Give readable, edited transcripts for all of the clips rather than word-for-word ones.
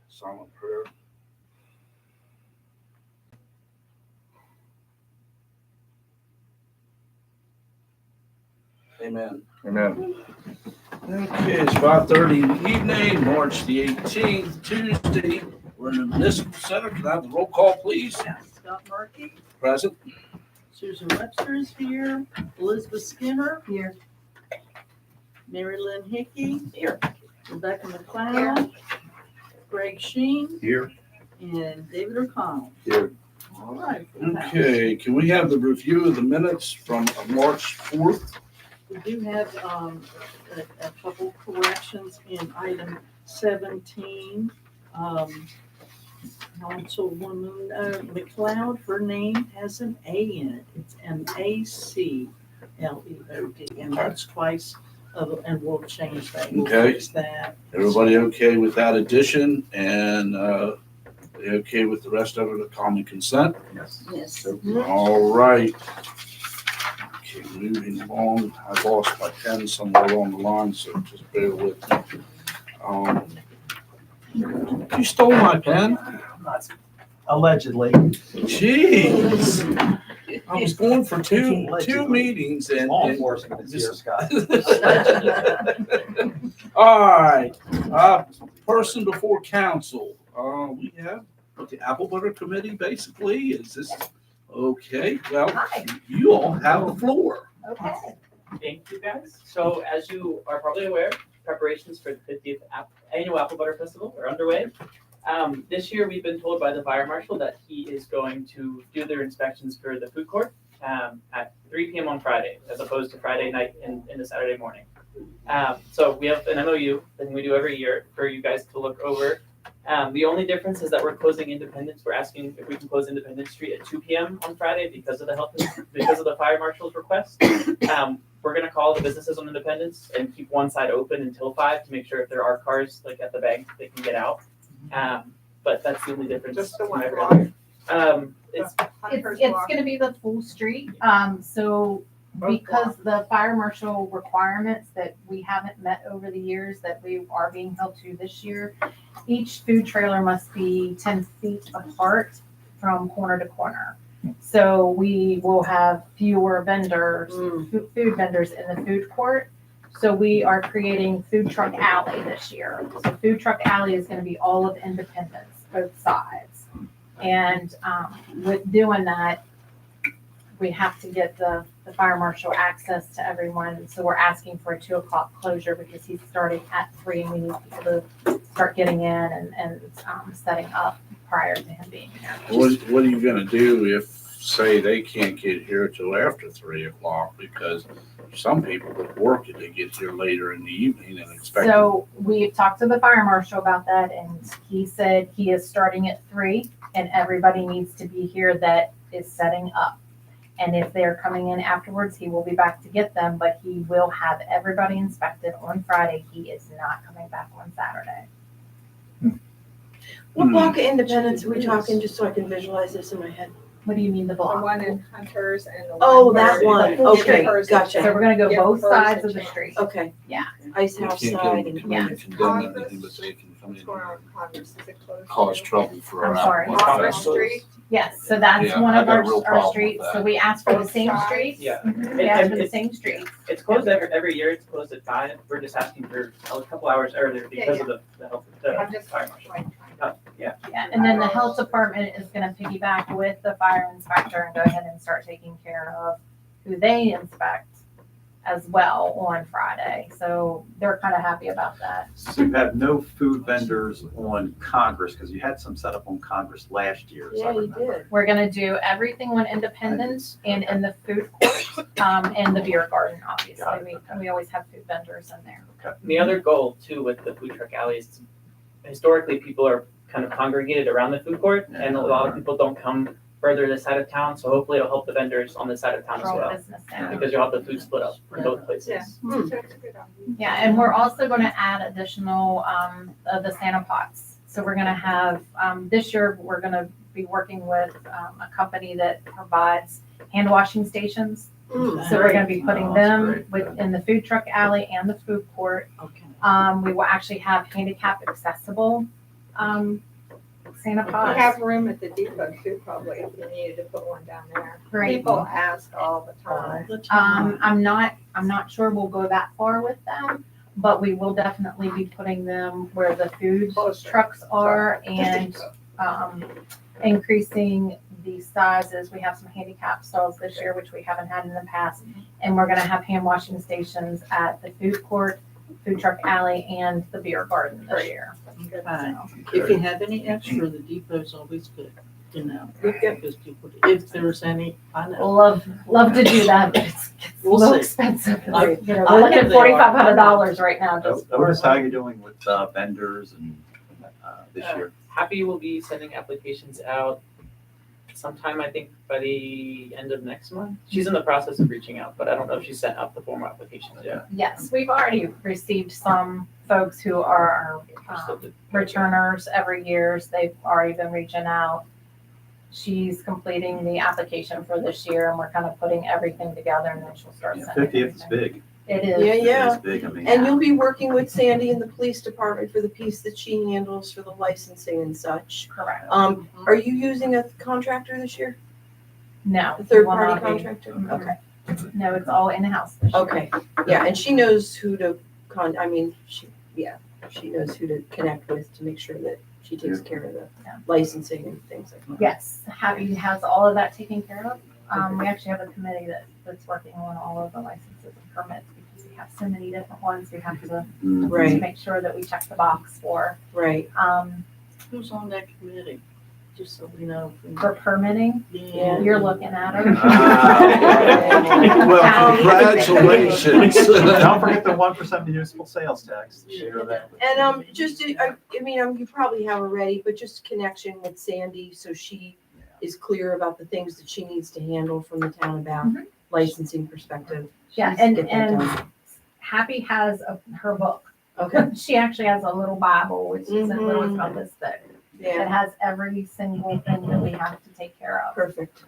Silent prayer. Amen. Amen. Okay, it's 5:30 in the evening, March the 18th, Tuesday. We're in the municipal center. Can I have the roll call, please? Yeah, Scott Murphy, Present. Susan Webster is here, Elizabeth Skinner. Here. Mary Lynn Hickey. Here. Rebecca McLeod. Greg Sheen. Here. And David O'Connell. Here. All right. we'll pass. Okay, can we have the review of the minutes from March 4th? We do have a couple corrections in item 17. Councilwoman McLeod, her name has an A in it. It's MACLEOD, and that's twice, and we'll change that. We'll Okay. fix that. Everybody okay with that addition and they okay with the rest of it, the common consent? Yes. Yes. All right. Okay, moving along. I lost my pen somewhere along the line, so just bear with me. You stole my pen? Allegedly. Jeez. I was going for two meetings and. Law enforcement is here, Scott. All right, person before council, we have the Apple Butter Committee, basically, is this, okay, well, you all have the floor. Okay. Thank you, guys. So as you are probably aware, preparations for the 50th Annual Apple Butter Festival are underway. This year, we've been told by the fire marshal that he is going to do their inspections for the food court at 3 p.m. on Friday, as opposed to Friday night and the Saturday morning. So we have an MOU that we do every year for you guys to look over. The only difference is that we're closing Independence. We're asking if we can close Independence Street at 2 p.m. on Friday because of the fire marshal's request. We're gonna call the businesses on Independence and keep one side open until 5 to make sure if there are cars like at the bank, they can get out. But that's the only difference. Just the one from every block? other. It's It's gonna be the full street, so because the fire marshal requirements that we haven't met over the years that we are being held to this year, each food trailer must be 10 feet apart from corner to corner. So we will have fewer vendors, food vendors in the food court. So we are creating Food Truck Alley this year. So Food Truck Alley is gonna be all of Independence, both sides. And with doing that, we have to get the fire marshal access to everyone. So we're asking for a 2 o'clock closure because he's starting at 3 and we need people to start getting in and setting up prior to him being here. What are you gonna do if, say, they can't get here till after 3 o'clock? Because some people would work if they get here later in the evening and expect. So we talked to the fire marshal about that and he said he is starting at 3 and everybody needs to be here that is setting up. And if they're coming in afterwards, he will be back to get them, but he will have everybody inspected on Friday. He is not coming back on Saturday. What block of Independence are we talking, just so I can visualize this in my head? What do you mean the The block? one in Hunters and the one. Oh, that one, where- okay, Hers is- So gotcha, we're gonna go Yeah, both hers sides is of the changed. street. okay. Yeah. Ice You House can't get side them to and, come in and condemn anything, but they can come in What's going on and in Congress? Is it closed? cause trouble for our. I'm sorry. Apple Butter Congress Festival. Street? Yes, so that's Yeah, one I of got a real our problem with streets. So that. we asked for the Both same sides? streets. Yeah. We asked for the It's- same streets. It's closed every year. It's closed at 5. We're just asking for a couple hours earlier because of the health. I'm just fire like marshal. trying to. Yeah. Yeah, and then the health department is gonna piggyback with the fire inspector and go ahead and start taking care of who they inspect as well on Friday. So they're kind of happy about that. So you have no food vendors on Congress, because you had some set up on Congress last year, as I yeah, you remember. did. We're gonna do everything on Independence and in the food court, and the beer garden, obviously. Got it. We always have food vendors in there. Okay. And the other goal too with the food truck alley is historically people are kind of congregated around the food court and a lot of people don't come further this side of town. So hopefully it'll help the vendors on this side of town as For all well. business now. Because you'll have the food split up in both places. Yeah. Hmm. So it's a good idea. Yeah, and we're also gonna add additional, of the Santa pots. So we're gonna have, this year, we're gonna be working with, a company that provides hand washing stations. Mm. So we're gonna be putting Oh, that's them great. within the food truck alley and the food court. Okay. We will actually have handicap accessible, Santa We Claus. have room at the depot too, probably, if you needed to put one down there. Great. People ask all the time. I'm not sure we'll go that far with them, but we will definitely be putting them where the food Closer. trucks are and, increasing the sizes. We have some handicap stalls this year, which we haven't had in the past. And we're gonna have hand washing stations at the food court, food truck alley, and the beer garden this year. Fine. If you have any extra, the depot's always good, you know, because people, if there's any, I know. Love to do that, but it's a We'll little see. expensive. I- You know, I we're looking know they at are. $4,500 right now just Notice how for. you're doing with vendors and this year. Happy will be sending applications out sometime, I think, by the end of next month. She's in the process of reaching out, but I don't know if she sent out the formal applications yet. Yes, we've already received some folks who are Interested. returners every year. So they've already been reaching out. She's completing the application for this year and we're kind of putting everything together and then she'll start Yeah, sending 50th is everything. big. It Yeah, is. yeah. It is big, I mean. And you'll be working with Sandy in the police department for the piece that she handles for the licensing and such. Correct. Are you using a contractor this year? No. A we third will party not be. contractor? Mhm. Okay, No, it's all in-house this year. okay. Yeah, and she knows who to she knows who to connect with to make sure that she takes care of the Yeah. licensing and things like that. Yes, Happy has all of that taken care of. We actually have a committee that's working on all of the licenses and permits because we have so many different ones we have to Right, make sure that we check the box for. right. Who's on that committee? Just so we know. For permitting, Yeah. you're looking at her. Well, congratulations. Don't forget the 1% municipal sales tax. Share that. And you probably have already, but just connection with Sandy so she is clear about the things that she needs to handle from the town about Mhm. licensing perspective. Yeah, She's and, get that and done. Happy has her book. Okay, She actually has a little Bible, which is a little, it's about this thick. It yeah, has every single thing that we have to take care of. perfect.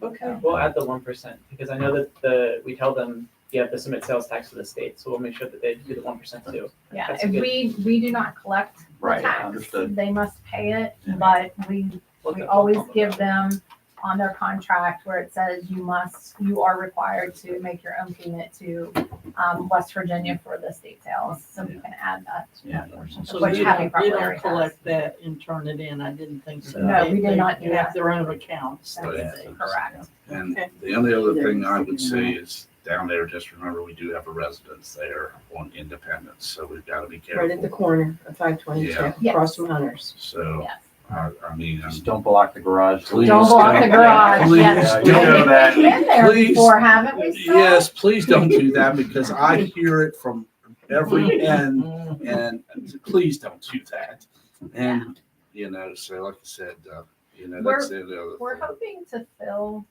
Okay. We'll add the 1% because I know that we tell them you have to submit sales tax to the state, so we'll make sure that they do the 1% too. Yeah, That's and good. we do not collect the Right, tax. understood. They must pay it, Yeah. but we We'll always talk about give that. them on their contract where it says you are required to make your own payment to West Virginia for the state sales. So we can add that to Yeah. that portion, So which you Happy don't, probably you don't already has. collect that and turn it in, I didn't think so. No, we do They not do have that. their own accounts. That's Yeah. correct. And Okay. the only other thing I would say is down there, just remember, we do have a residence there on Independence, so we've got to be Right at the careful. corner of 522, Yeah. across from Hunters. So, Yes. I mean, Just don't block the garage. Please Don't block the garage. Please Yes. don't. You know that. We've been there Please. before, haven't we? Scott? yes, please don't do that because I hear it from every end, and please don't do that. And, so like I said, that's the other We're thing. hoping to fill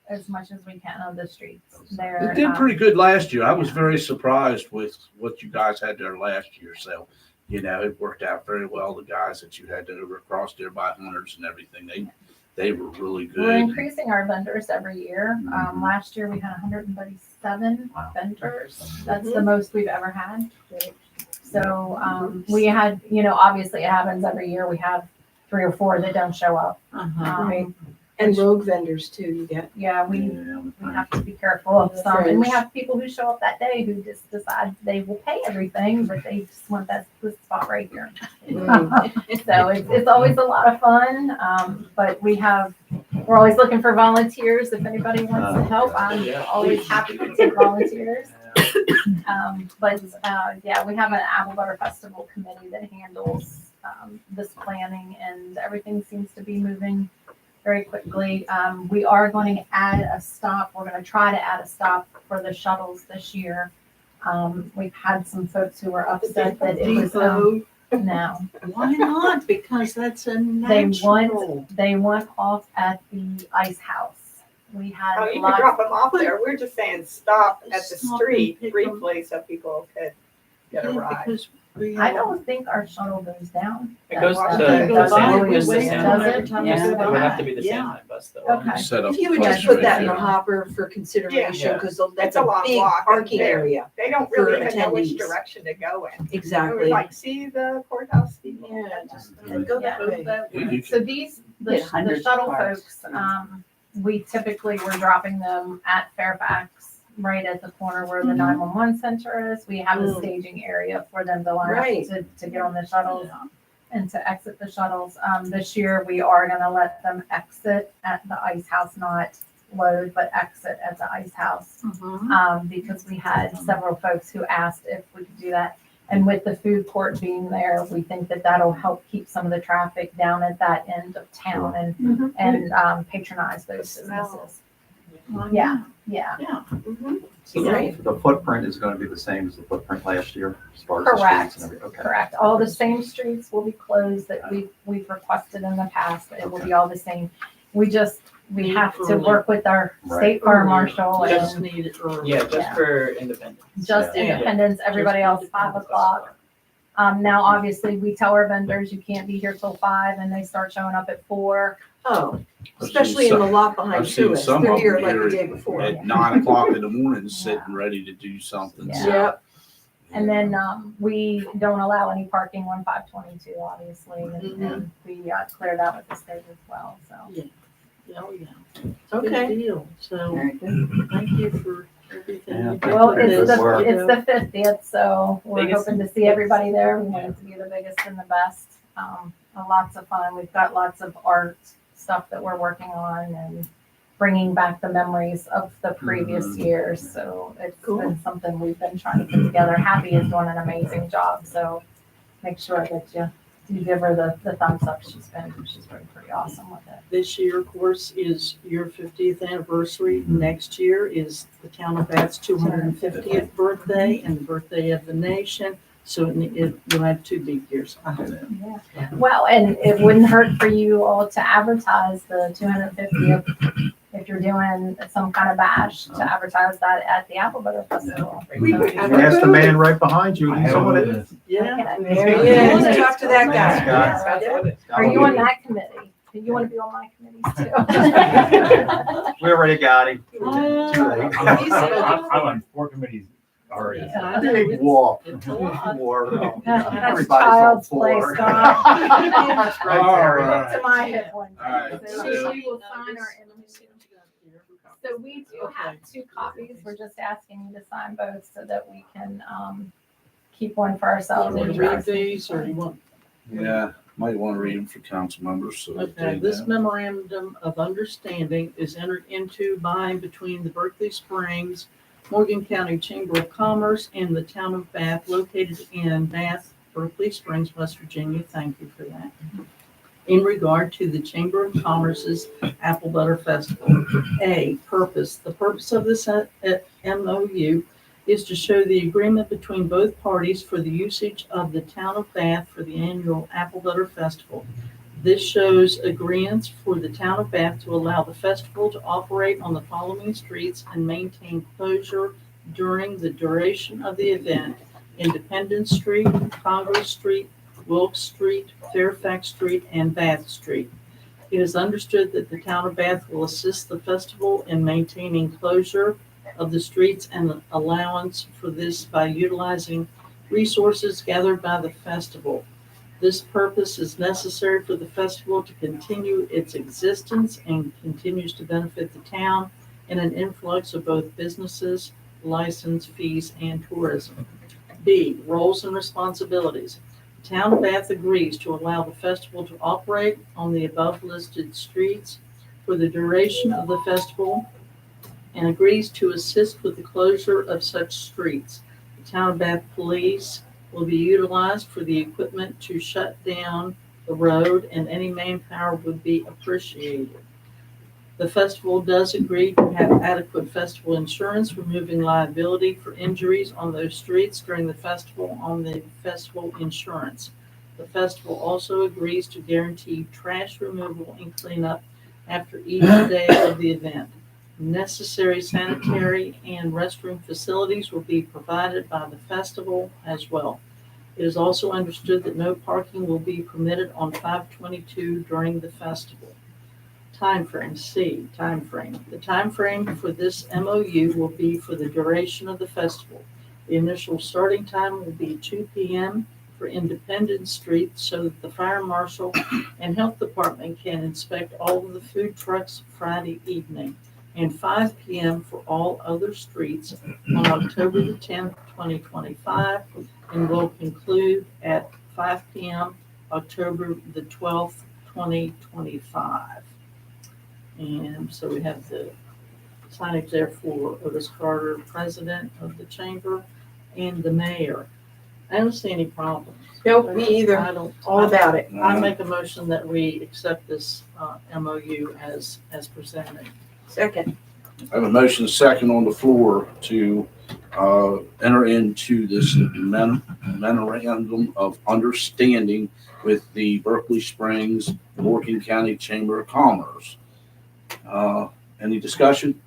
as much as we can on the streets there. It did pretty good last year. I was very surprised with what you guys had there last year. So, it worked out very well. The guys that you had over across there by Hunters and everything, they were really We're good. increasing our vendors every year. Last year we had 137 Wow. vendors. That's the most we've ever had. So we had, obviously it happens every year. We have 3 or 4 that don't show up. Uh-huh. Right. And rogue vendors too, you get. Yeah, we Yeah. have to be careful of some. And we Fringe. have people who show up that day who just decide they will pay everything, but they just want this spot right here. So it's always a lot of fun. But we're always looking for volunteers. If anybody wants to help, I'm Yeah, always please. happy to take volunteers. Yeah, we have an Apple Butter Festival committee that handles this planning, and everything seems to be moving very quickly. We are going to add a stop. We're going to try to add a stop for the shuttles this year. We've had some folks who were upset that it was no. Why not? Because that's a They natural. want off at the ice house. We had Oh, you can lots. drop them off there. We're just saying stop at the Stop and street pick briefly so people could get a Yeah, ride. because we I have. don't think our shuttle goes down. It goes Well, to it goes the by, same, we it's the wait same. does it? every time Yeah. we It go would have by. to be the Yeah. same line bus though. Okay. Set up If you would the just put that in the right hopper for consideration, Yeah. because that's It's a a long big walk, parking and area. They don't for really even know which attendees. direction to go in. They were Exactly. like, see the courthouse? Yeah. just. Go that Go way. that way. You So these, Yeah, the hundreds of shuttle cars. folks, we typically were dropping them at Fairfax, right at the corner where the Mhm. 911 center is. We have a Mm. staging area for them to line Right. up to get on the shuttles and to exit the shuttles. This year, we are gonna let them exit at the Ice House, not load, but exit at the Ice House. Because we had several folks who asked if we could do that. And with the food court being there, we think that that'll help keep some of the traffic down at that end of town and patronize those businesses. Yeah, yeah, Mhm. So Right. the footprint is gonna be the same as the footprint last year, as far as the streets correct, and everything? Okay. correct. All the same streets will be closed that we've requested in the past. It will be all the same. We have to work with our state fire marshal Just and need it early. Yeah, just Yeah. for independence. just Yeah. independence, everybody Just else 5 o'clock. Now, obviously, we tell our vendors you can't be here till 5 and they start showing up at 4. Oh, I've especially seen in the lot behind I've seen Suez. some They're of here them like the here day before. at 9 o'clock in the morning, sitting ready to do something. Yeah. So, Yep. And then we don't allow any parking on 522, obviously, and we clear that with the state as well, so. Oh, yeah. Okay. Good deal. So, Very good. thank you for everything. Yeah, you thank did Well, for you. this. it's the 50th, so we're Biggest- hoping to see everybody there. We want it to be the biggest and the best. Lots of fun. We've got lots of art stuff that we're working on and bringing back the memories of the previous Mhm. years. So it's Cool. been something we've been trying to put together. Happy is doing an amazing job, so make sure that you give her the thumbs up. She's been pretty awesome with it. This year, of course, is your 50th anniversary. Next year is the town of Bath's 250th birthday and the birthday of the nation. So you'll have 2 big years. I hope. Yeah. Well, and it wouldn't hurt for you all to advertise the 250th if you're doing some kind of bash to advertise that at the Apple Butter Festival. We- So- Ask the man right behind you, he's on it. Yeah. Okay, there you Yeah, go. you talk to that Nice guy. Yeah. Are you on that committee? Do you want to be on my committees too? We already got him. Too Uh, late. I'm on 4 committees already. Yeah, I know. Big walk. It's a lot. War. That's Everybody's child's on play, board. Scott. That's right, All Terry. right. Look to my hip one. All right, So so- we will sign our MOU. So we do have 2 copies. We're just asking you to sign both so that we can keep one for You ourselves. want to read these or you want? Yeah, might want to read them for council members. So that Okay, they this know. memorandum of understanding is entered into by and between the Berkeley Springs, Morgan County Chamber of Commerce, and the town of Bath, located in Bath, Berkeley Springs, West Virginia. Thank you for that. In regard to the Chamber of Commerce's Apple Butter Festival. A, purpose. The purpose of this MOU is to show the agreement between both parties for the usage of the town of Bath for the annual Apple Butter Festival. This shows agreements for the town of Bath to allow the festival to operate on the following streets and maintain closure during the duration of the event: Independence Street, Congress Street, Wilkes Street, Fairfax Street, and Bath Street. It is understood that the town of Bath will assist the festival in maintaining closure of the streets and allowance for this by utilizing resources gathered by the festival. This purpose is necessary for the festival to continue its existence and continues to benefit the town in an influx of both businesses, license fees, and tourism. B, roles and responsibilities. The town of Bath agrees to allow the festival to operate on the above listed streets for the duration of the festival and agrees to assist with the closure of such streets. The town of Bath Police will be utilized for the equipment to shut down the road, and any manpower would be appreciated. The festival does agree to have adequate festival insurance, removing liability for injuries on those streets during the festival on the festival insurance. The festival also agrees to guarantee trash removal and cleanup after each day of the event. Necessary sanitary and restroom facilities will be provided by the festival as well. It is also understood that no parking will be permitted on 522 during the festival. Timeframe. C, timeframe. The timeframe for this MOU will be for the duration of the festival. The initial starting time will be 2 p.m. for Independence Street so that the fire marshal and health department can inspect all of the food trucks Friday evening, and 5 p.m. for all other streets on October the 10th, 2025, and will conclude at 5 p.m. October the 12th, 2025. And so we have the signage there for Otis Carter, president of the chamber, and the mayor. I don't see any problems. Nope, me either. I don't. All about it. I make a motion that we accept this MOU as presented. Second. I have a motion second on the floor to enter into this memorandum of understanding with the Berkeley Springs, Morgan County Chamber of Commerce. Any discussion?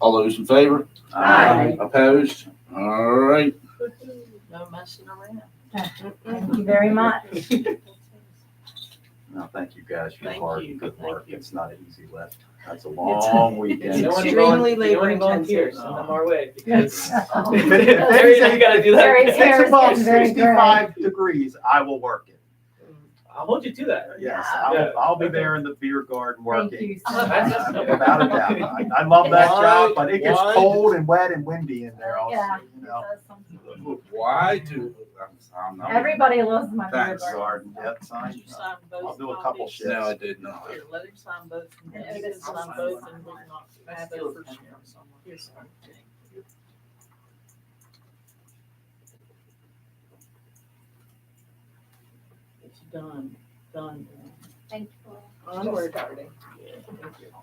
All those in favor? Aye. Opposed? All right. No messing around. Thank you very much. No, thank you guys for your Thank hard you, and good thank work. you. It's not an easy lift. That's a long You weekend. don't want any Extremely you don't want any labor-intensive. volunteers, send them our way, because Yes. Terry, you gotta do that. Terry's hair is getting very gray. 65 degrees, I will work it. I'll hold you to that. Yes, Yeah. I'll be there in the beer garden Thank working. you so much. Without a doubt. I love that Why- job, but it gets why- cold and wet and windy in there also, Yeah, you know. it does sometimes. Why do, I'm not. Everybody loves my beer Thanks, garden. Garden, yep, Did sign. you sign both? I'll do a couple copies? shifts. No, I did not. Here, let him sign both. And And you this can is sign both and we can have it for Sharon somewhere. Here's one. It's done. Thank you. Onward.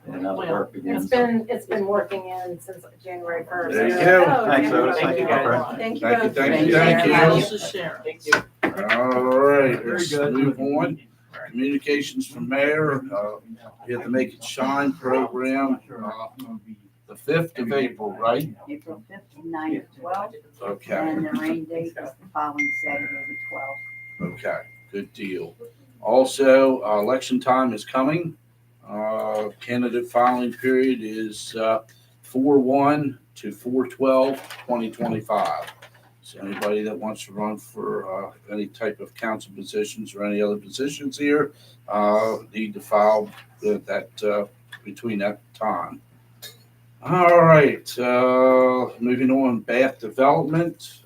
And another Well, work begins. It's been working in since January 1st. There you go. Thanks, Otis. Thank you, guys. Thank you Thank you, both. thank you, Thank thank you. you. This is Sharon. Thank you. All right, Very let's good. move on. Communications from mayor, we have the Make It Shine program, the 5th of April, right? April 5th, 9th, 12th, Okay, and the rain date is the following Saturday, the 12th. okay, good deal. Also, election time is coming. Candidate filing period is 4/1 to 4/12/2025. So anybody that wants to run for any type of council positions or any other positions here, need to file that between that time. All right, moving on, Bath Development.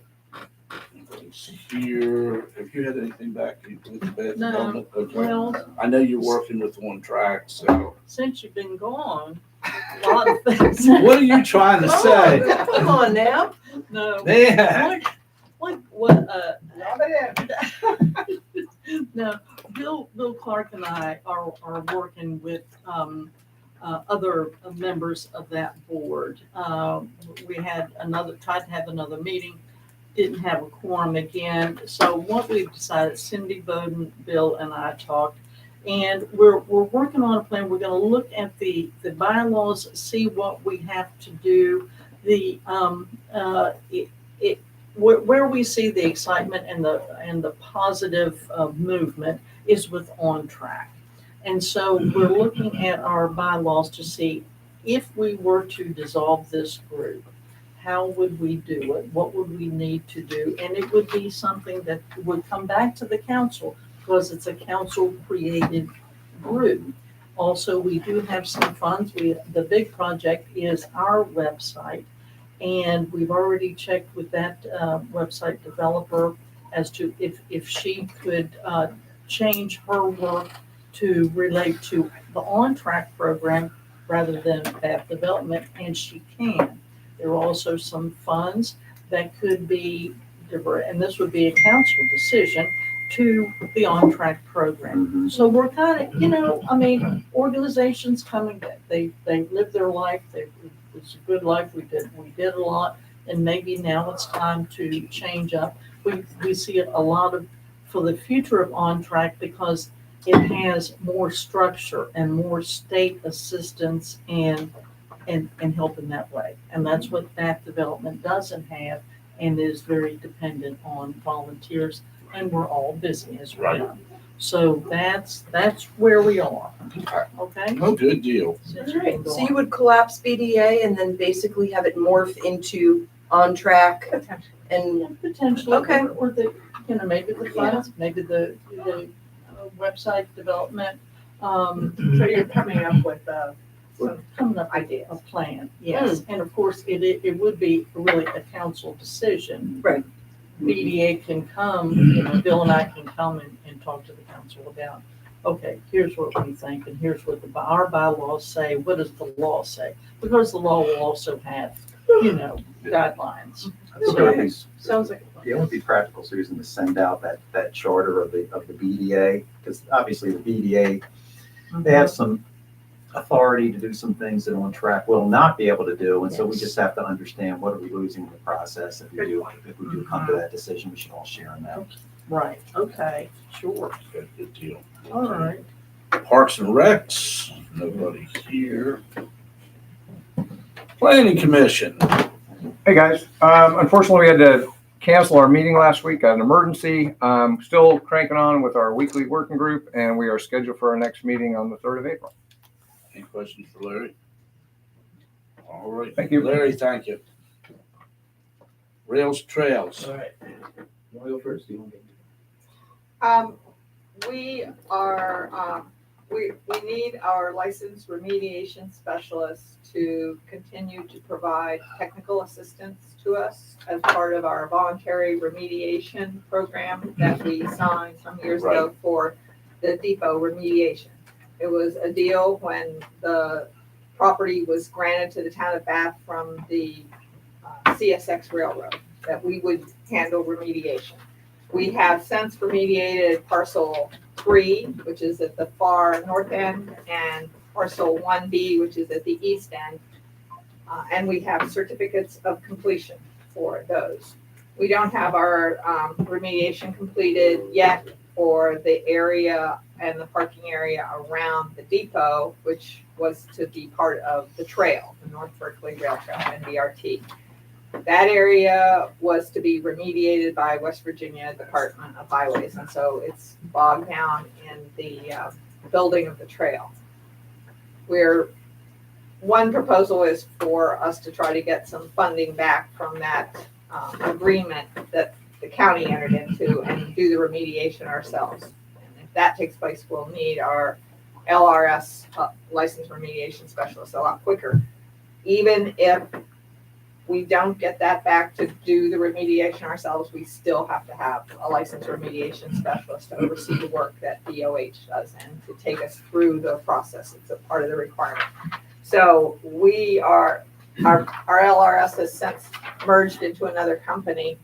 Anybody's here, have you had anything back with the Bath No. Development? Okay. Well, I know you're working with On Track, so. since you've been gone, a lot of things. What are you trying to say? Come on now. No. Man, What, no, Bill Clark and I are working with, other members of that board. We had tried to have another meeting, didn't have a quorum again. So what we've decided, Cindy Bowden, Bill and I talked, and we're working on a plan. We're gonna look at the bylaws, see what we have to do. Where we see the excitement and the positive movement is with On Track. And so we're looking at our bylaws to see if we were to dissolve this group, how would we do it? What would we need to do? And it would be something that would come back to the council because it's a council-created group. Also, we do have some funds. The big project is our website. And we've already checked with that website developer as to if she could change her work to relate to the On Track program rather than Bath Development, and she can. There are also some funds that could be diverted, and this would be a council decision, to the On Track program. So we're kind of, organizations come and go. They live their life. It's a good life. We did a lot, and maybe now it's time to change up. We see it a lot of for the future of On Track because it has more structure and more state assistance and help in that way. And that's what Bath Development doesn't have and is very dependent on volunteers, and we're all busy as we know. So that's where we are. Okay? oh, good deal. Since All you've been right, so gone. you would collapse BDA and then basically have it morph into On Track and Potentially. Okay. Or maybe the funds, maybe the website development, So you're coming up with some coming up with ideas. a plan, yes. And of course, it would be really a council decision. Right. BDA can come, Bill and I can come and talk to the council about, okay, here's what we think, and here's what our bylaws say, what does the law say? Because the law will also have, guidelines. So it would be- Sounds like. Yeah, it would be practical, Susan, to send out that charter of the BDA, because obviously the BDA, they have some authority to do some things that on track will not be able to do, and so we just have to understand what are we losing in the process if we do come to that decision, we should all share in that. Right, okay, sure, Good deal. all right. Parks and Recs, nobody here. Planning Commission, Hey, guys. Unfortunately, we had to cancel our meeting last week, an emergency. Still cranking on with our weekly working group, and we are scheduled for our next meeting on the 3rd of April. any questions for Larry? All right. Thank you. Larry, thank you. Rails Trails. All right. You want to go first? Do you want me We are, we need our licensed remediation specialists to continue to provide technical assistance to us as part of our voluntary remediation program that we signed some years ago for the depot remediation. It was a deal when the property was granted to the town of Bath from the CSX Railroad, that we would handle remediation. We have since remediated parcel 3, which is at the far north end, and parcel 1B, which is at the east end. And we have certificates of completion for those. We don't have our remediation completed yet for the area and the parking area around the depot, which was to be part of the trail, the North Berkeley Rail Trail, NBRT. That area was to be remediated by West Virginia Department of Highways, and so it's bogged down in the building of the trail. One proposal is for us to try to get some funding back from that agreement that the county entered into and do the remediation ourselves. And if that takes place, we'll need our LRS licensed remediation specialist a lot quicker. Even if we don't get that back to do the remediation ourselves, we still have to have a licensed remediation specialist to oversee the work that DOH does and to take us through the process. It's a part of the requirement. So our LRS has since merged into another company,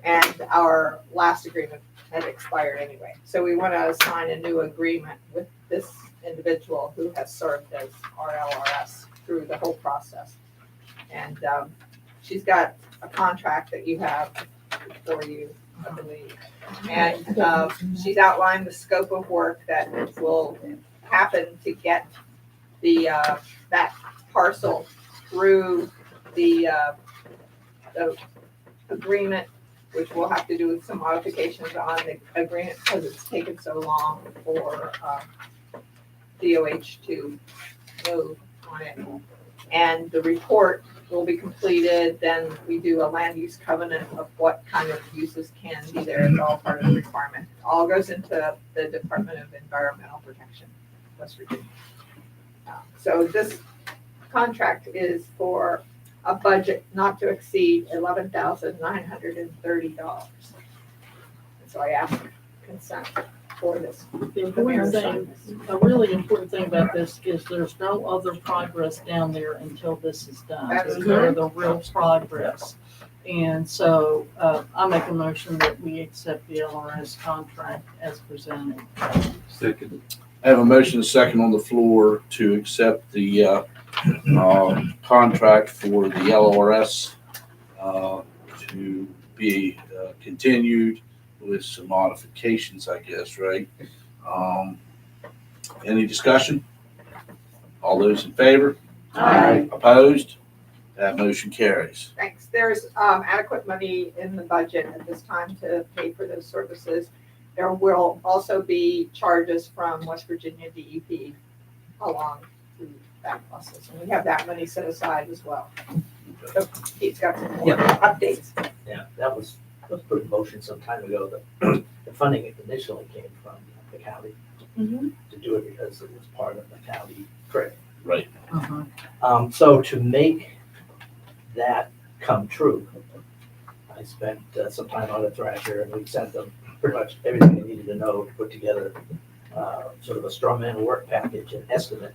and our last agreement had expired anyway. So we want to sign a new agreement with this individual who has served as our LRS through the whole process. And she's got a contract that you have for you, I believe. And she's outlined the scope of work that will happen to get the that parcel through the agreement, which we'll have to do with some modifications on the agreement because it's taken so long for DOH to move on it. And the report will be completed, then we do a land use covenant of what kind of uses can be there. It's all part of the requirement. It all goes into the Department of Environmental Protection, West Virginia. So this contract is for a budget not to exceed $11,930. So I ask consent for this. The important thing, a really important thing about this is there's no other progress down there until this is done. That's These are the real progress. And so I make a motion that we accept the LRS contract as presented. Second. I have a motion and a second on the floor to accept the contract for the LRS to be continued with some modifications, I guess, right? Any discussion? All those in favor? Aye. Opposed? That motion carries. Thanks. There's adequate money in the budget at this time to pay for those services. There will also be charges from West Virginia DEP along through that process. And we have that money set aside as well. So Pete's got some more updates. Yeah, that was was put in motion some time ago. The funding initially came from the county Mhm. to do it because it was part of the county trail. Right. Uh-huh. So to make that come true, I spent some time on a Thrasher, and we sent them pretty much everything they needed to know to put together sort of a straw man work package and estimate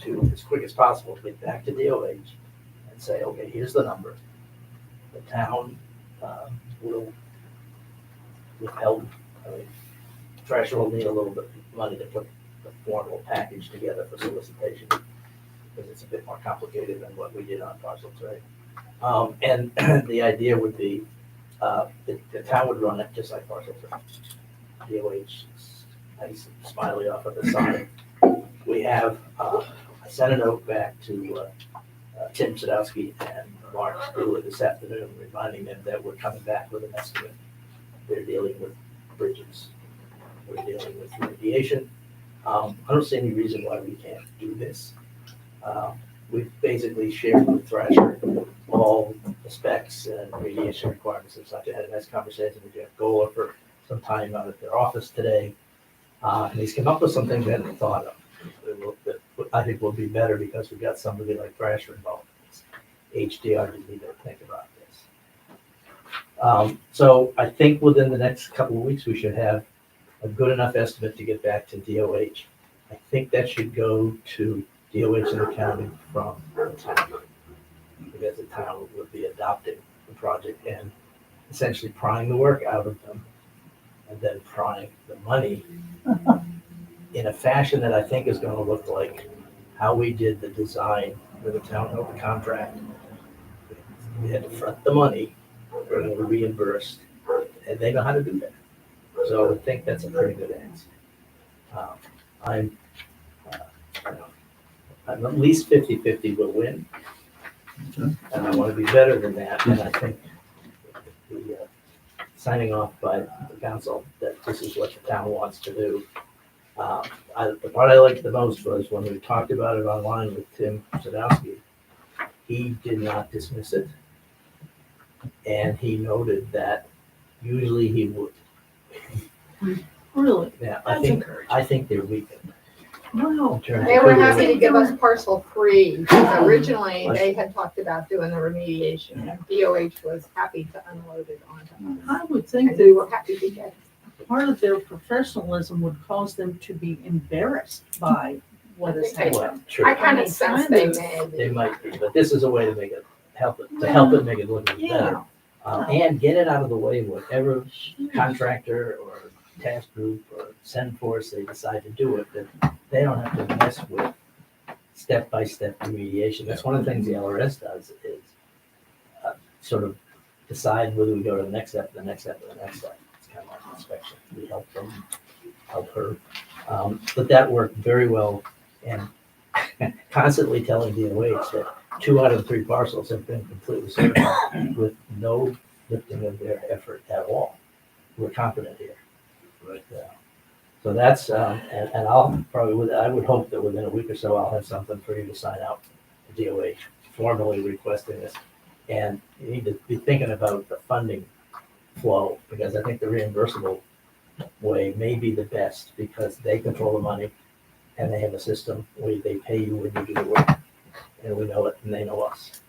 to, as quick as possible, to get back to DOH and say, okay, here's the number. The town will withheld, I mean, Thrasher will need a little bit of money to put the formal package together for solicitation, because it's a bit more complicated than what we did on parcel trade. And the idea would be, the town would run it just like parcel trade. DOH, nice and smiley off of the side. We have, I sent a note back to Tim Sadowski and Mark Brewer this afternoon, reminding them that we're coming back with an estimate. They're dealing with bridges. We're dealing with remediation. I don't see any reason why we can't do this. We've basically shared with Thrasher all the specs and remediation requirements and such. I had a nice conversation with Jeff Gola for some time out at their office today. And he's come up with some things we hadn't thought of. That I think will be better because we've got somebody like Thrasher involved. HDR didn't even think about this. So I think within the next couple of weeks, we should have a good enough estimate to get back to DOH. I think that should go to DOH and the county from the town, because the town would be adopting the project and essentially prying the work out of them, and then prying the money in a fashion that I think is gonna look like how we did the design where the town held the contract. We had to front the money, we're gonna reimburse, and they know how to do that. So I think that's a pretty good answer. I'm at least 50-50 will win. And I want to be better than that, and I think the signing off by the council that this is what the town wants to do. The part I liked the most was when we talked about it online with Tim Sadowski, he did not dismiss it. And he noted that usually he would. Really? Yeah, That's encouraging. I think they're weakened. Wow. in terms They of were who happy they- to give us parcel 3, because originally they had talked about doing the remediation, and DOH was happy to unload it onto us. I would think And we that were happy to get it. part of their professionalism would cause them to be embarrassed by what is Well, happening. True. I kind of sense they They may. might be, but this is a way to make it, help it make it look even better. And get it out of the way, whatever contractor or task group or send force they decide to do it, that they don't have to mess with step-by-step remediation. That's one of the things the LRS does, is sort of decide whether we go to the next step, the next step, or the next step. It's kind of like inspection. We help them, help her. But that worked very well, and constantly telling DOH that 2 out of the 3 parcels have been completely certified with no lifting of their effort at all. We're confident here. Right. So that's, and I'll probably, I would hope that within a week or so, I'll have something for you to sign out to DOH, formally requesting this. And you need to be thinking about the funding flow, because I think the reimbursable way may be the best, because they control the money and they have a system where they pay you when you do the work. And we know it, and they know us.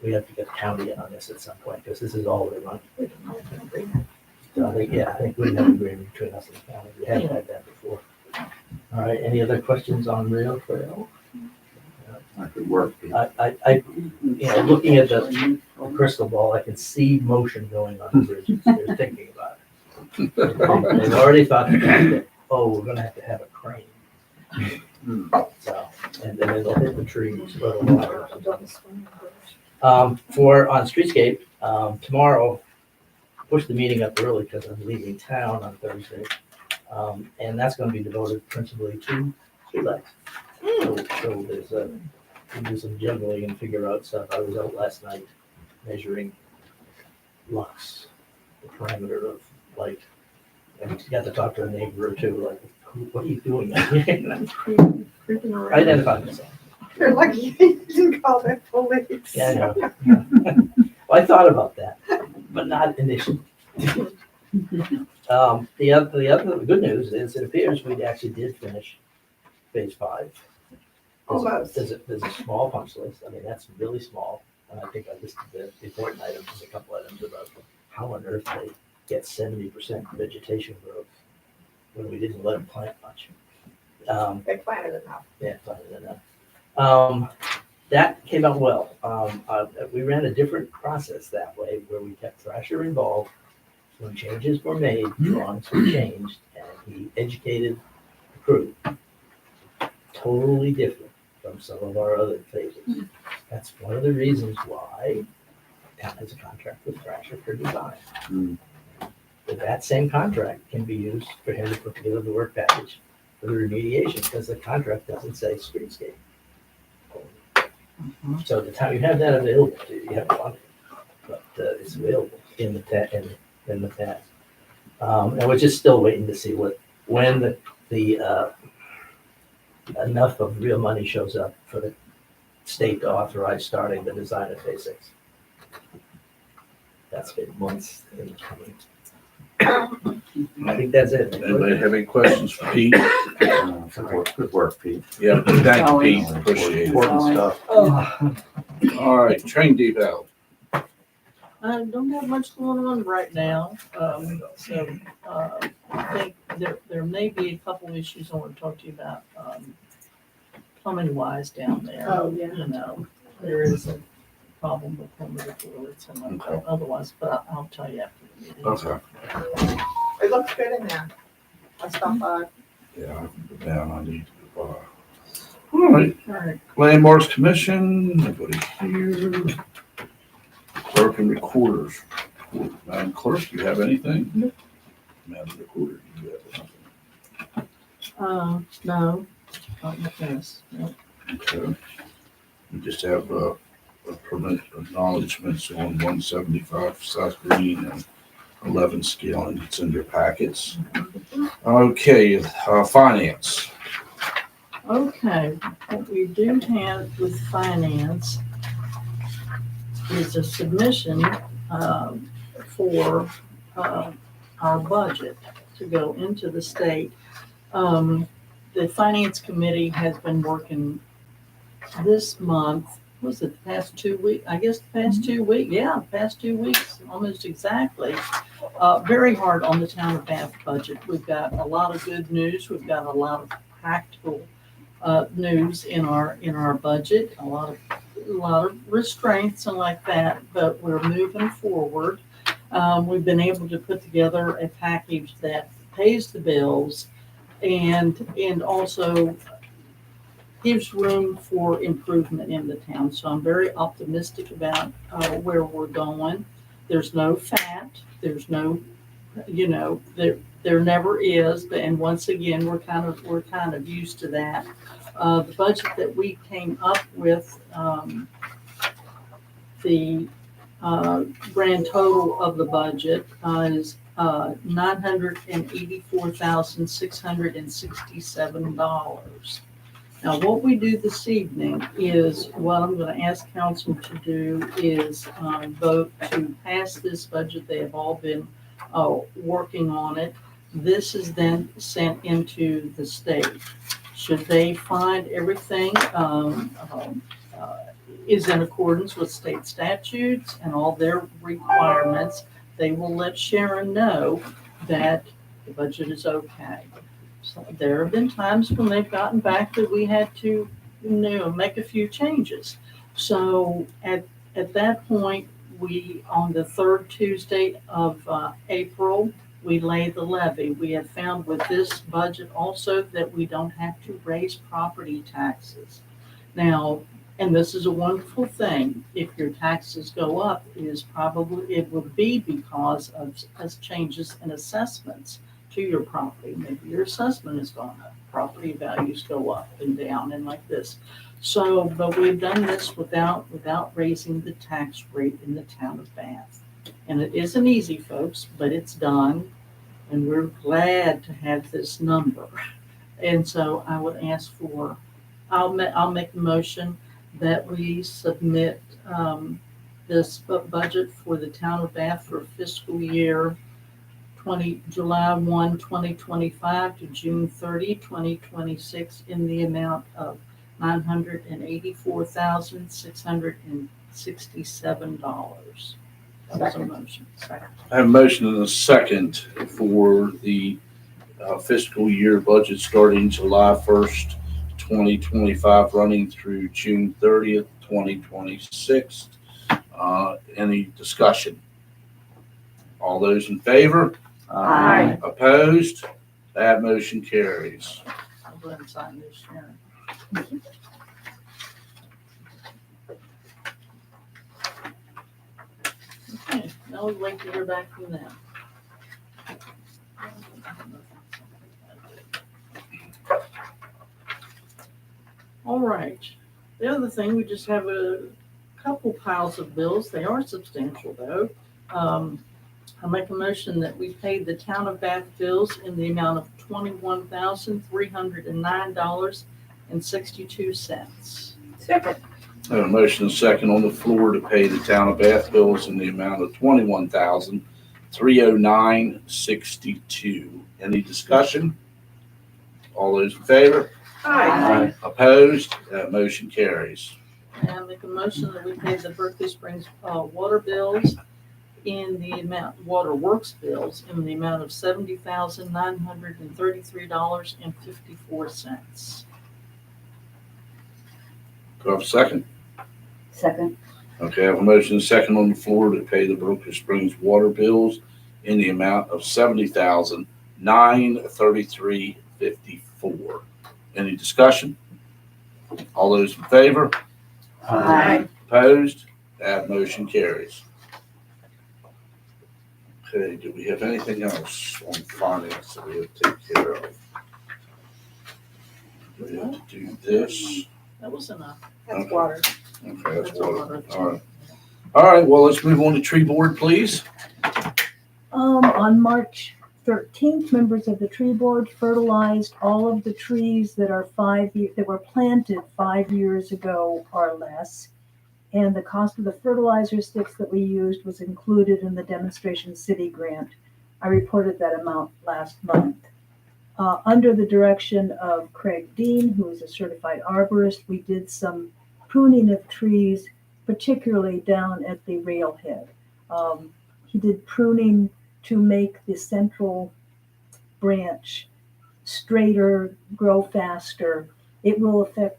We have to get the county in on this at some point, because this is all they run. So I think we have an agreement between us and the county. We haven't had that before. All right, any other questions on rail trail? That could work. I, looking at the crystal ball, I can see motion going on the bridges. They're thinking about it. They've already thought the fact that, we're gonna have to have a crane. So, and then they'll hit the trees for the water. On Streetscape, tomorrow, push the meeting up early because I'm leaving town on Thursday. And that's gonna be devoted principally to streetlights. So there's we do some juggling and figure out stuff. I was out last night measuring lux, the parameter of light. And got to talk to a neighbor or two, like, what are you doing? Creeping around. I identified myself. You're lucky you didn't call the police. Yeah, I know. Well, I thought about that, but not initially. The good news is it appears we actually did finish phase 5. Almost. There's a small punch list. I mean, that's really small. And I think I listed the important items, a couple items about how on earth they get 70% vegetation growth when we didn't let them plant much. They planted enough. Yeah, planted enough. That came out well. We ran a different process that way where we kept Thrasher involved. When changes were made, drawings were changed, and he educated the crew. Totally different from some of our other phases. That's one of the reasons why town has a contract with Thrasher for design. But that same contract can be used for him to put together the work package for the remediation, because the contract doesn't say streetscape. So the time you have that available to you, you have funding, but it's available in the task. And we're just still waiting to see when the enough of real money shows up for the state to authorize starting the design of phase 6. That's been months in the coming. I think that's it. Anybody have any questions for Pete? Good work, Pete. Yeah, thank you, Pete. Appreciate it. Important stuff. All right, train deval. I don't have much going on right now, I think there may be a couple issues I want to talk to you about, plumbing wise down there. Oh, yeah. You know, there is a problem with plumbing toilets and Okay. otherwise, but I'll tell you after the meeting. Okay. It looks good in there. I stopped by. Yeah, I can go down, I need to go by. All right, All right, Landmarks Commission, nobody here. Clerk and recorders. Madam Clerk, do you have anything? Nope. Madam Recorder, do you have anything? no, not with this, no. Okay. We just have a permit acknowledgements on 175 South Green and 11 Scaling. It's in your packets. Okay, finance. Okay, what we do have with finance is a submission for our budget to go into the state. The finance committee has been working this month, was it the past 2 weeks? I guess the past 2 weeks, yeah, past 2 weeks, almost exactly. Very hard on the town of Bath budget. We've got a lot of good news. We've got a lot of practical news in our budget, a lot of restraints and like that, but we're moving forward. We've been able to put together a package that pays the bills and also gives room for improvement in the town. So I'm very optimistic about where we're going. There's no fat. There's no, there never is. And once again, we're kind of used to that. The budget that we came up with, the grand total of the budget is $984,667. Now, what we do this evening is, what I'm going to ask council to do is vote to pass this budget. They have all been working on it. This is then sent into the state. Should they find everything is in accordance with state statutes and all their requirements, they will let Sharon know that the budget is okay. So there have been times when they've gotten back that we had to, make a few changes. So at that point, we, on the third Tuesday of April, we lay the levy. We have found with this budget also that we don't have to raise property taxes. Now, and this is a wonderful thing, if your taxes go up, it would be because of changes in assessments to your property. Maybe your assessment has gone up, property values go up and down and like this. So, but we've done this without raising the tax rate in the town of Bath. And it isn't easy, folks, but it's done. And we're glad to have this number. And so I would ask for, I'll make the motion that we submit this budget for the town of Bath for fiscal year July 1, 2025 to June 30, 2026 in the amount of $984,667. That was a motion. Second. I have a motion and a second for the fiscal year budget starting July 1st, 2025, running through June 30th, 2026. Any discussion? All those in favor? Aye. Opposed? That motion carries. I'll go ahead and sign this, Sharon. Okay, now we'd like to hear back from them. All right, the other thing, we just have a couple piles of bills. They are substantial though. I make a motion that we pay the town of Bath bills in the amount of $21,309.62. Second. I have a motion and a second on the floor to pay the town of Bath bills in the amount of $21,309.62. Any discussion? All those in favor? Aye. Opposed? That motion carries. And I make a motion that we pay the Berkeley Springs water bills in the amount, water works bills in the amount of $70,933.54. Do I have a second? Second. Okay, I have a motion and a second on the floor to pay the Berkeley Springs water bills in the amount of $70,933.54. Any discussion? All those in favor? Aye. Opposed? That motion carries. Okay, do we have anything else on finance that we have to take care of? We have to do this. That was enough. That's water. Okay, that's water. All right. All right, well, let's move on to tree board, please. On March 13th, members of the tree board fertilized all of the trees that are that were planted 5 years ago or less. And the cost of the fertilizer sticks that we used was included in the demonstration city grant. I reported that amount last month. Under the direction of Craig Dean, who is a certified arborist, we did some pruning of trees, particularly down at the railhead. He did pruning to make the central branch straighter, grow faster. It will affect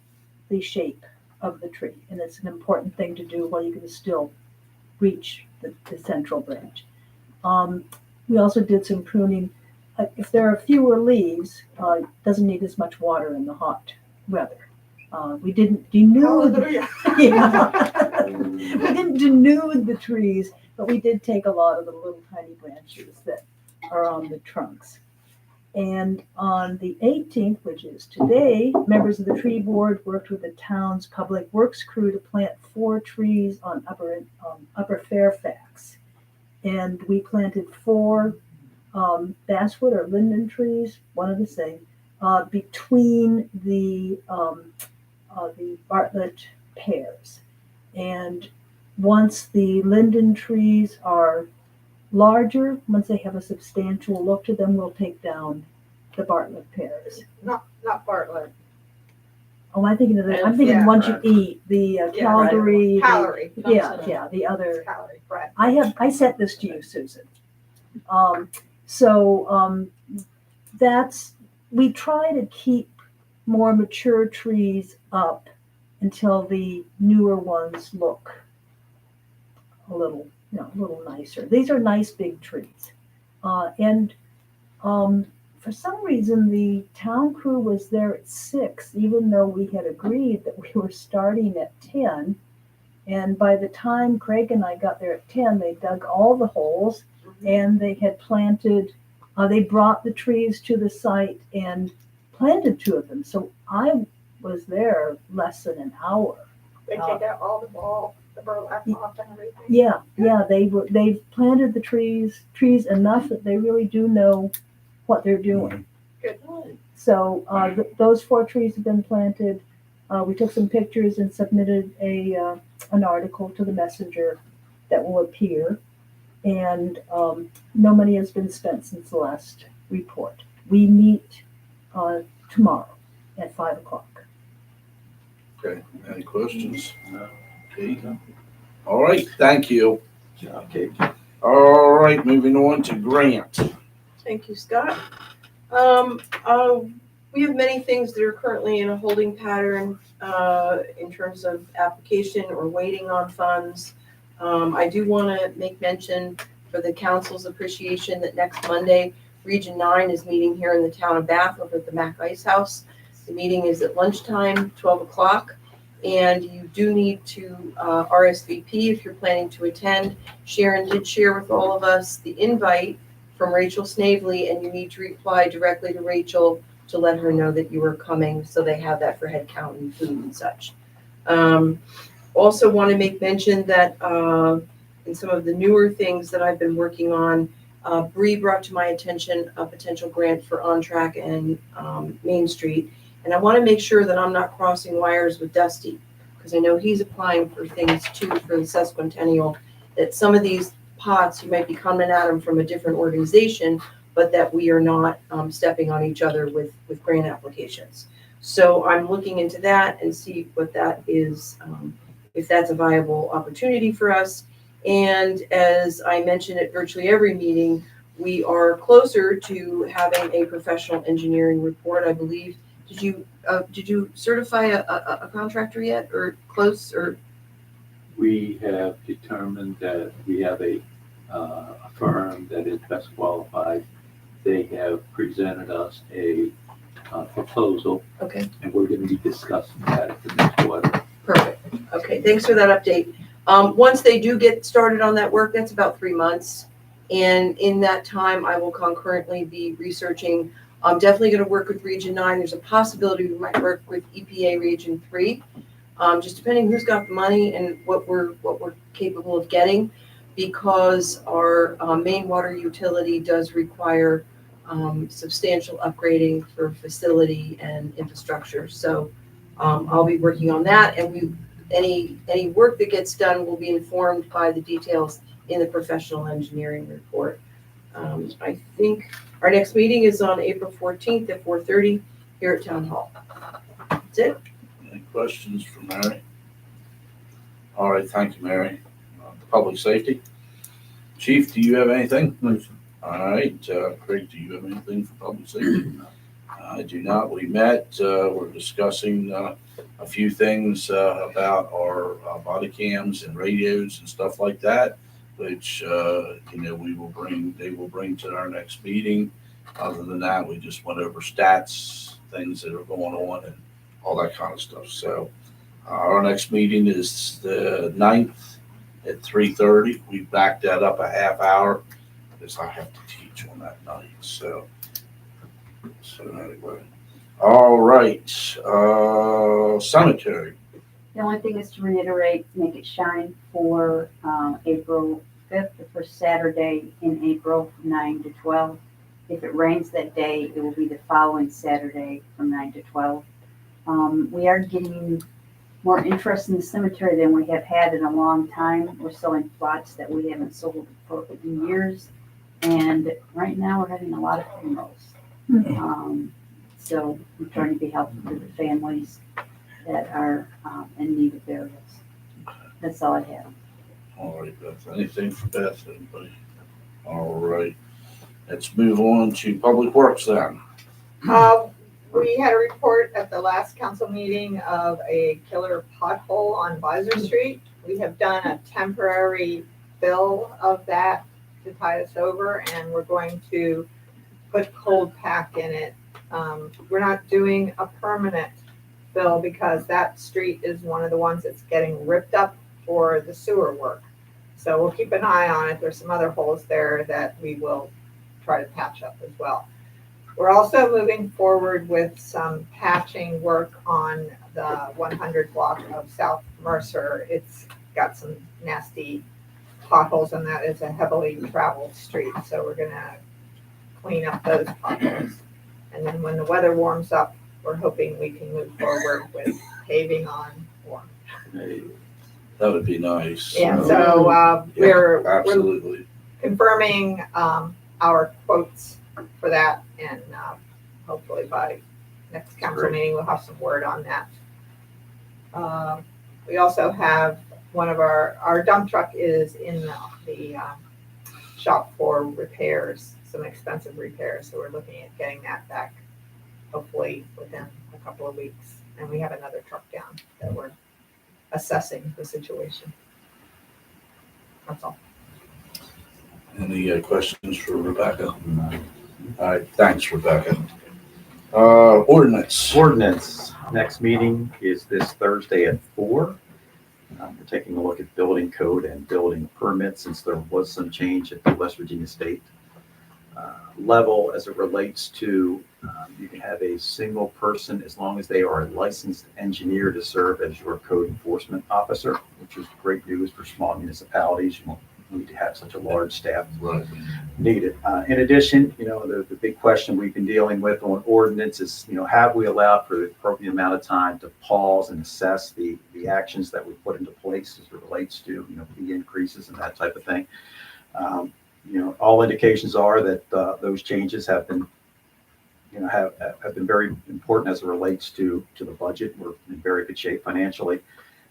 the shape of the tree, and it's an important thing to do while you can still reach the central branch. We also did some pruning. If there are fewer leaves, it doesn't need as much water in the hot weather. We didn't denude. Yeah. We didn't denude the trees, but we did take a lot of the little tiny branches that are on the trunks. And on the 18th, which is today, members of the tree board worked with the town's public works crew to plant 4 trees on Upper Fairfax. And we planted 4 basswood or linden trees, one of the same, between the Bartlett pears. And once the linden trees are larger, once they have a substantial look to them, we'll take down the Bartlett pears. Not Bartlett. Oh, I'm thinking Yeah, ones you eat, the Calgary. Calorie. The other. Calorie, right. I sent this to you, Susan. We try to keep more mature trees up until the newer ones look a little nicer. These are nice big trees. For some reason, the town crew was there at 6, even though we had agreed that we were starting at 10. And by the time Craig and I got there at 10, they dug all the holes and they had planted, they brought the trees to the site and planted 2 of them. So I was there less than an hour. They take out all the burlap off and everything. Yeah, they've planted the trees enough that they really do know what they're doing. Good. So those 4 trees have been planted. We took some pictures and submitted an article to the Messenger that will appear. And no money has been spent since the last report. We meet tomorrow at 5 o'clock. Okay, any questions? Okay. All right, thank you. Okay. All right, moving on to Grant. Thank you, Scott. We have many things that are currently in a holding pattern in terms of application or waiting on funds. I do want to make mention for the council's appreciation that next Monday, Region 9 is meeting here in the town of Bath over at the Mac Ice House. The meeting is at lunchtime, 12 o'clock, and you do need to RSVP if you're planning to attend. Sharon did share with all of us the invite from Rachel Snavely, and you need to reply directly to Rachel to let her know that you are coming, so they have that for head count and food and such. Also want to make mention that in some of the newer things that I've been working on, Bree brought to my attention a potential grant for On Track and Main Street. And I want to make sure that I'm not crossing wires with Dusty, because I know he's applying for things too for the sesquicentennial, that some of these pots, you might be coming at them from a different organization, but that we are not stepping on each other with grant applications. So I'm looking into that and see what that is, if that's a viable opportunity for us. And as I mentioned at virtually every meeting, we are closer to having a professional engineering report, I believe. Did you certify a contractor yet, or close, or? We have determined that we have a firm that is best qualified. They have presented us a proposal. Okay. And we're going to be discussing that at the next quarter. Perfect. Okay, thanks for that update. Once they do get started on that work, that's about 3 months. And in that time, I will concurrently be researching. I'm definitely going to work with Region 9. There's a possibility we might work with EPA Region 3, just depending who's got the money and what we're capable of getting, because our main water utility does require substantial upgrading for facility and infrastructure. So I'll be working on that, and any work that gets done will be informed by the details in the professional engineering report. I think our next meeting is on April 14th at 4:30 here at Town Hall. That's it. Any questions for Mary? All right, thank you, Mary. Public safety? Chief, do you have anything? No, sir. All right, Craig, do you have anything for public safety? I do not. We met, we're discussing a few things about our body cams and radios and stuff like that, which, they will bring to our next meeting. Other than that, we just went over stats, things that are going on and all that kind of stuff. So our next meeting is the 9th at 3:30. We backed that up a half hour because I have to teach on that night. So anyway. All right, cemetery. The only thing is to reiterate, make it shine for April 5th, the first Saturday in April from 9 to 12. If it rains that day, it will be the following Saturday from 9 to 12. We are getting more interest in the cemetery than we have had in a long time. We're selling plots that we haven't sold for years. And right now we're having a lot of funerals. So we're trying to be helpful to the families that are in need of burials. That's all I have. All right, Beth. Anything for Beth, anybody? All right. Let's move on to Public Works then. We had a report at the last council meeting of a killer pothole on Visor Street. We have done a temporary fill of that to tide us over, and we're going to put cold pack in it. We're not doing a permanent fill because that street is one of the ones that's getting ripped up for the sewer work. So we'll keep an eye on it. There's some other holes there that we will try to patch up as well. We're also moving forward with some patching work on the 100 block of South Mercer. It's got some nasty potholes, and that is a heavily traveled street. So we're gonna clean up those potholes. And then when the weather warms up, we're hoping we can move forward with paving on Warm. That would be nice. Yeah, so we're absolutely. confirming, our quotes for that, and, hopefully by next council Great. meeting, we'll have some word on that. We also have one of our dump truck is in the shop for repairs, some expensive repairs, so we're looking at getting that back hopefully within a couple of weeks. And we have another truck down that we're assessing the situation. That's all. Any questions for Rebecca? All right, thanks, Rebecca. Ordinance. Ordinance, next meeting is this Thursday at 4. We're taking a look at building code and building permits, since there was some change at the West Virginia State level as it relates to, you can have a single person as long as they are a licensed engineer to serve as your code enforcement officer, which is great news for small municipalities. You won't need to have such a large staff Right. needed. In addition, the big question we've been dealing with on ordinance is, have we allowed for the appropriate amount of time to pause and assess the actions that we put into place as it relates to, fee increases and that type of thing. All indications are that those changes have been, have been very important as it relates to the budget. We're in very good shape financially.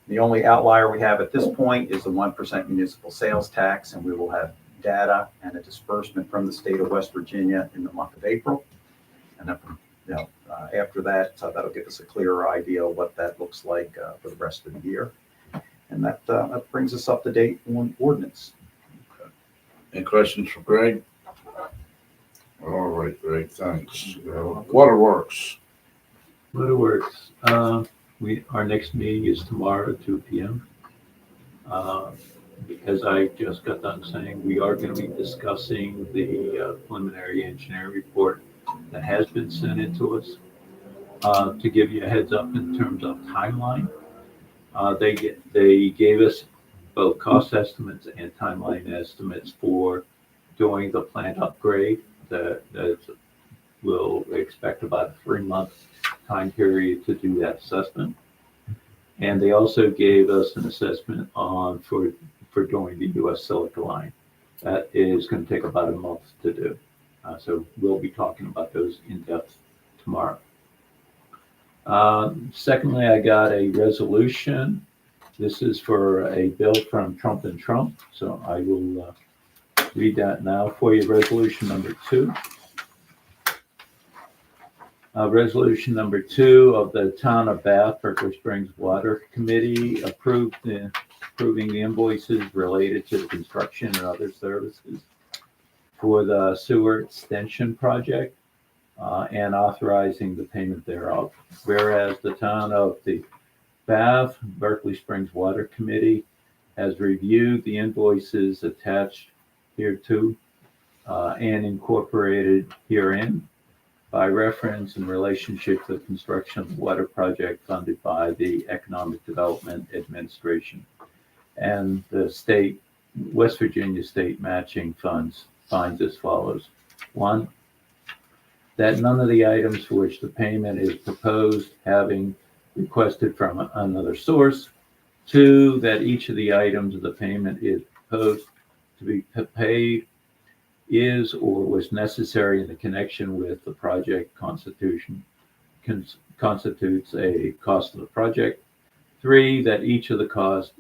The only outlier we have at this point is the 1% municipal sales tax, and we will have data and a disbursement from the state of West Virginia in the month of April. And then, after that, that'll give us a clearer idea of what that looks like for the rest of the year. And that brings us up to date on ordinance. Any questions for Greg? All right, Greg, thanks. Waterworks. Waterworks, our next meeting is tomorrow at 2 p.m. Because I just got done saying we are going to be discussing the preliminary engineering report that has been sent in to us. To give you a heads up in terms of timeline, they gave us both cost estimates and timeline estimates for doing the plant upgrade that we'll expect about a 3-month time period to do that assessment. And they also gave us an assessment for doing the US Silica line. That is going to take about a month to do. So we'll be talking about those in depth tomorrow. Secondly, I got a resolution. This is for a bill from Trump and Trump. So I will read that now for you. Resolution number 2. Resolution number 2 of the Town of Bath, Berkeley Springs Water Committee approving the invoices related to the construction and other services for the sewer extension project and authorizing the payment thereof. Whereas the Town of the Bath, Berkeley Springs Water Committee has reviewed the invoices attached hereto and incorporated herein by reference in relationship to the construction of the water project funded by the Economic Development Administration and the West Virginia State Matching Funds finds as follows. 1, that none of the items for which the payment is proposed having requested from another source. 2, that each of the items of the payment is proposed to be paid is or was necessary in the connection with the project constitutes a cost of the project. 3, that each of the cost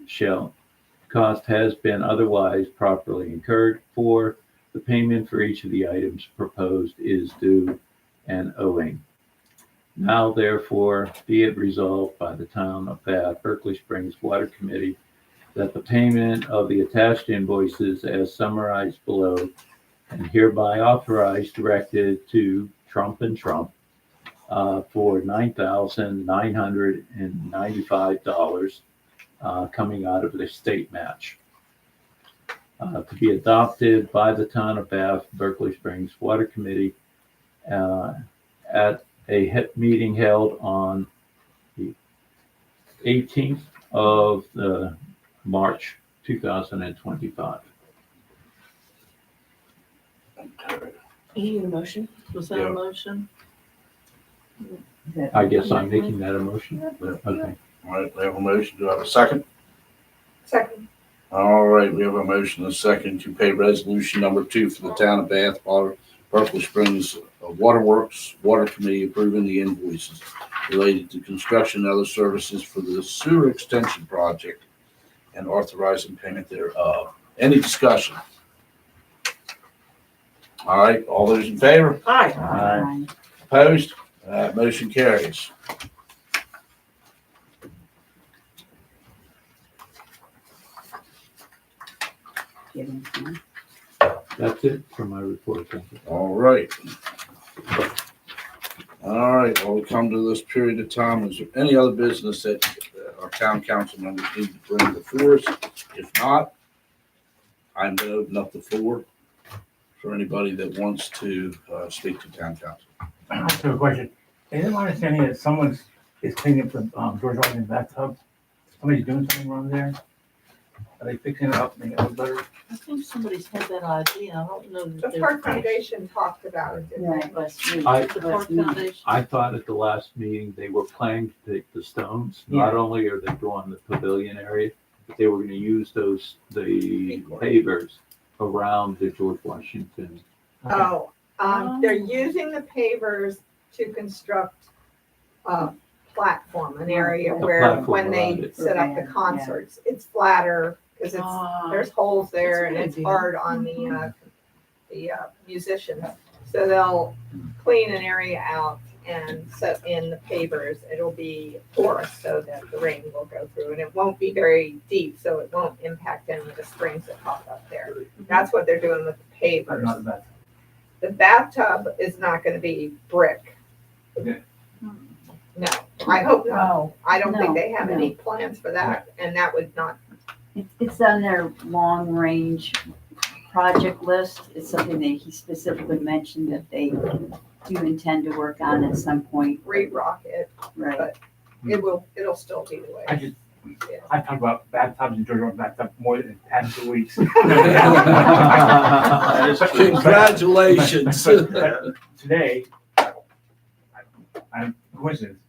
has been otherwise properly incurred. 4, the payment for each of the items proposed is due and owing. Now, therefore, be it resolved by the Town of Bath, Berkeley Springs Water Committee that the payment of the attached invoices as summarized below and hereby authorized directed to Trump and Trump for $9,995 coming out of the state match to be adopted by the Town of Bath, Berkeley Springs Water Committee at a meeting held on the 18th of March 2025. You need a motion? Was that a motion? I guess I'm making that a motion. Okay. All right, we have a motion. Do I have a second? Second. All right, we have a motion and a second to pay resolution number 2 for the town of Bath, Berkeley Springs Waterworks Water Committee approving the invoices related to construction and other services for the sewer extension project and authorizing payment thereof. Any discussion? All right, all those in favor? Hi. Opposed? Motion carries. That's it for my report. Thank you. All right. All right, well, we come to this period of time. Is there any other business that our town council members need to bring before us? If not, I'm going to open up the floor for anybody that wants to speak to town council. I have a question. Is it my understanding that someone is cleaning up the George Washington bathtub? Somebody's doing something wrong there? Are they fixing it up, making it look better? I think somebody's had that idea. I don't know that The they're. Park Foundation talked about it, didn't they? The Park Foundation. I thought at the last meeting, they were planning to take the stones. Not only are they doing the pavilion area, but they were gonna use the pavers around the George Washington. Oh, they're using the pavers to construct a platform, an area A where platform when they around it. set up the concerts, it's flatter, because there's holes there and it's hard on the musicians. So they'll clean an area out and set in the pavers. It'll be porous so that the rain will go through, and it won't be very deep, so it won't impact any of the springs that pop up there. That's what they're doing with the But not pavers. the bathtub. The bathtub is not gonna be brick. Okay. No, I hope not. I don't think No, they have no. any plans for that, and that would not, It's on their long-range project list. It's something that he specifically mentioned that they do intend to work on at some point. re-rock it, Right. but it'll still be the way. I talk about bathtubs and George Washington bathtub more than the past 2 weeks. Congratulations. But today, coincidence,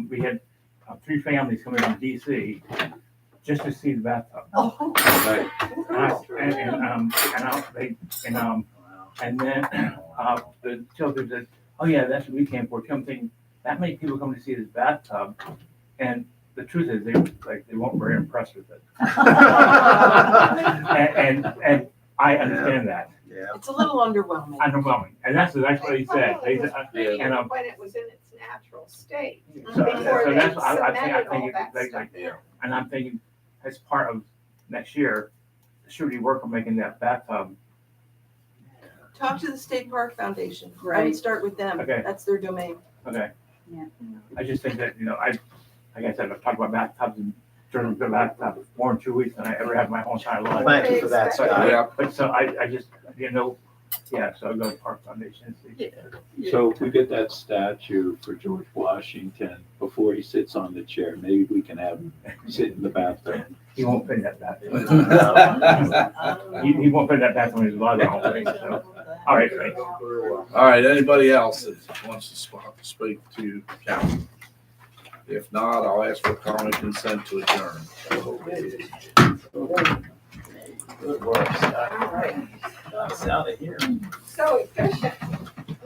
we had 3 families coming from DC just to see the bathtub. Oh. Right. And then the children said, "Oh yeah, that's what we came for." I'm thinking that many people come to see this bathtub, and the truth is they weren't very impressed with it. and I understand that. Yeah. It's a little underwhelming. Underwhelming, and that's what he said. Probably He was said, made and when it was in its natural state. so Before they that's what I cemented all think that like, stuff in. and I'm thinking as part of next year, should we work on making that bathtub? Talk to the State Park Foundation. I would Right. start with them. Okay. That's their domain. Okay. Yeah. I just think that, like I said, I've talked about bathtubs and turning the bathtub more than 2 weeks than I ever have in my whole entire life. Thank you for that, Scott. Yeah. But so I just, so I'll go to Park Foundation and see. So if we get that statue for George Washington before he sits on the chair, maybe we can have him sit in the bathtub. He won't fit in that bathroom. He won't fit in that bathroom in his body, I don't think, so. All right, thanks. All right, anybody else that wants to speak to council? If not, I'll ask for common consent to adjourn. Good work, Scott. Got us out of here. So efficient.